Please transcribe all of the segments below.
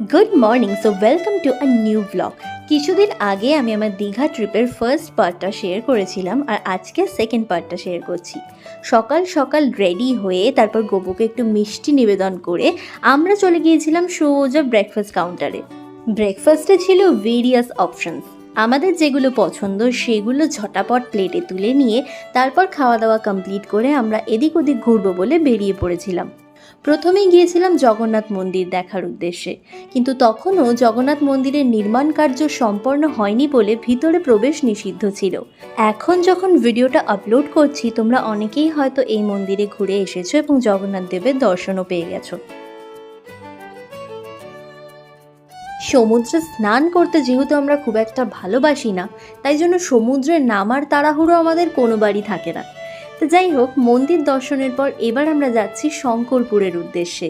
Good morning. So welcome to a new blog. কিছুদিন আগে আমি আমার দীঘা ট্রিপের ফার্স্ট পার্টটা শেয়ার করেছিলাম, আর আজকে সেকেন্ড পার্টটা শেয়ার করছি। সকাল সকাল রেডি হয়ে তারপর গোপুকে একটু মিষ্টি নিবেদন করে আমরা চলে গিয়েছিলাম সোজা ব্রেকফাস্ট কাউন্টারে। ব্রেকফাস্টে ছিল ভেরিয়াস অপশনস। আমাদের যেগুলো পছন্দ সেগুলো ঝটাপট প্লেটে তুলে নিয়ে তারপর খাওয়া দাওয়া কমপ্লিট করে আমরা এদিক ওদিক ঘুরবো বলে বেরিয়ে পড়েছিলাম। প্রথমেই গিয়েছিলাম জগন্নাথ মন্দির দেখার উদ্দেশ্যে, কিন্তু তখনও জগন্নাথ মন্দিরের নির্মাণ কার্য সম্পন্ন হয়নি বলে ভিতরে প্রবেশ নিষিদ্ধ ছিল। এখন যখন ভিডিওটা আপলোড করছি তোমরা অনেকেই হয়তো এই মন্দিরে ঘুরে এসেছো এবং জগন্নাথ দেবের দর্শনও পেয়ে গেছো। সমুদ্রে স্নান করতে যেহেতু আমরা খুব একটা ভালোবাসি না, তাই জন্য সমুদ্রে নামার তাড়াহুড়ো আমাদের কোনোবারই থাকে না। তো যাই হোক, মন্দির দর্শনের পর এবার আমরা যাচ্ছি শঙ্করপুরের উদ্দেশ্যে।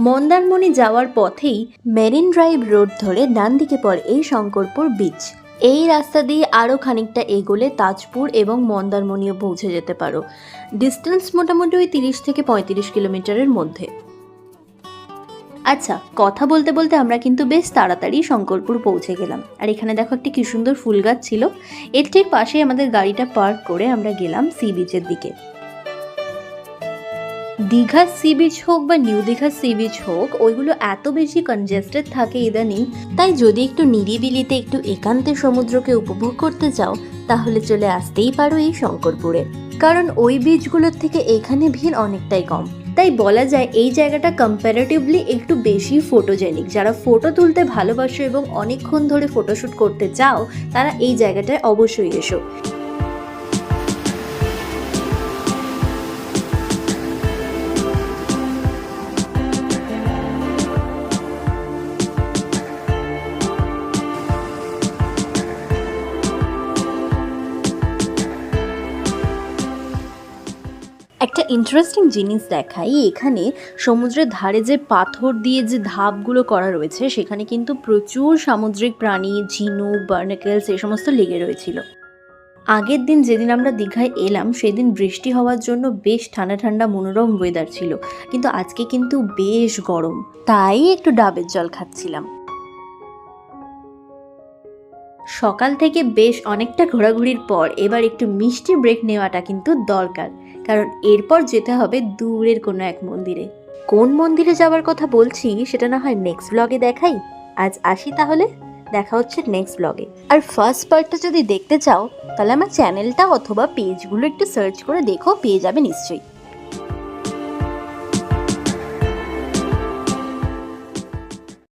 মন্দারমণি যাওয়ার পথেই মেরিন ড্রাইভ রোড ধরে ডান দিকে পড়ে এই শঙ্করপুর বিচ। এই রাস্তা দিয়ে আরও খানিকটা এগোলে তাজপুর এবং মন্দারমণিও পৌঁছে যেতে পারো। ডিস্টেন্স মোটামুটি ওই 30 থেকে 35 কিলোমিটারের মধ্যে। আচ্ছা, কথা বলতে বলতে আমরা কিন্তু বেশ তাড়াতাড়ি শঙ্করপুর পৌঁছে গেলাম। আর এখানে দেখো একটি কি সুন্দর ফুল গাছ ছিল। এর ঠিক পাশে আমাদের গাড়িটা পার্ক করে আমরা গেলাম সি বিচের দিকে। দীঘার সি বিচ হোক বা নিউ দীঘার সি বিচ হোক, ওইগুলো এত বেশি কনজেস্টেড থাকে ইদানিং, তাই যদি একটু নিরিবিলিতে একটু একান্তে সমুদ্রকে উপভোগ করতে চাও তাহলে চলে আসতেই পারো এই শঙ্করপুরে। কারণ ওই বিচগুলোর থেকে এখানে ভিড় অনেকটাই কম। তাই বলা যায় এই জায়গাটা কম্প্যারেটিভলি একটু বেশি ফটোজেনিক। যারা ফটো তুলতে ভালোবাসো এবং অনেকক্ষণ ধরে ফটোশ্যুট করতে চাও তারা এই জায়গাটায় অবশ্যই এসো। একটা ইন্টারেস্টিং জিনিস দেখাই, এখানে সমুদ্রের ধারে যে পাথর দিয়ে যে ধাপগুলো করা রয়েছে সেখানে কিন্তু প্রচুর সামুদ্রিক প্রাণী, ঝিনুক, বার্নাকেলস এই সমস্ত লেগে রয়েছিল। আগের দিন যেদিন আমরা দীঘায় এলাম সেদিন বৃষ্টি হওয়ার জন্য বেশ ঠান্ডা ঠান্ডা মনোরম ওয়েদার ছিল, কিন্তু আজকে কিন্তু বেশ গরম, তাই একটু ডাবের জল খাচ্ছিলাম। সকাল থেকে বেশ অনেকটা ঘোরাঘুরির পর এবার একটু মিষ্টি ব্রেক নেওয়াটা কিন্তু দরকার, কারণ এরপর যেতে হবে দূরের কোনো এক মন্দিরে। কোন মন্দিরে যাওয়ার কথা বলছি সেটা না হয় নেক্সট ব্লগে দেখাই। আজ আসি তাহলে, দেখা হচ্ছে নেক্সট ব্লগে। আর ফার্স্ট পার্টটা যদি দেখতে চাও তাহলে আমার চ্যানেলটা অথবা পেজগুলো একটু সার্চ করে দেখো, পেয়ে যাবে নিশ্চয়ই।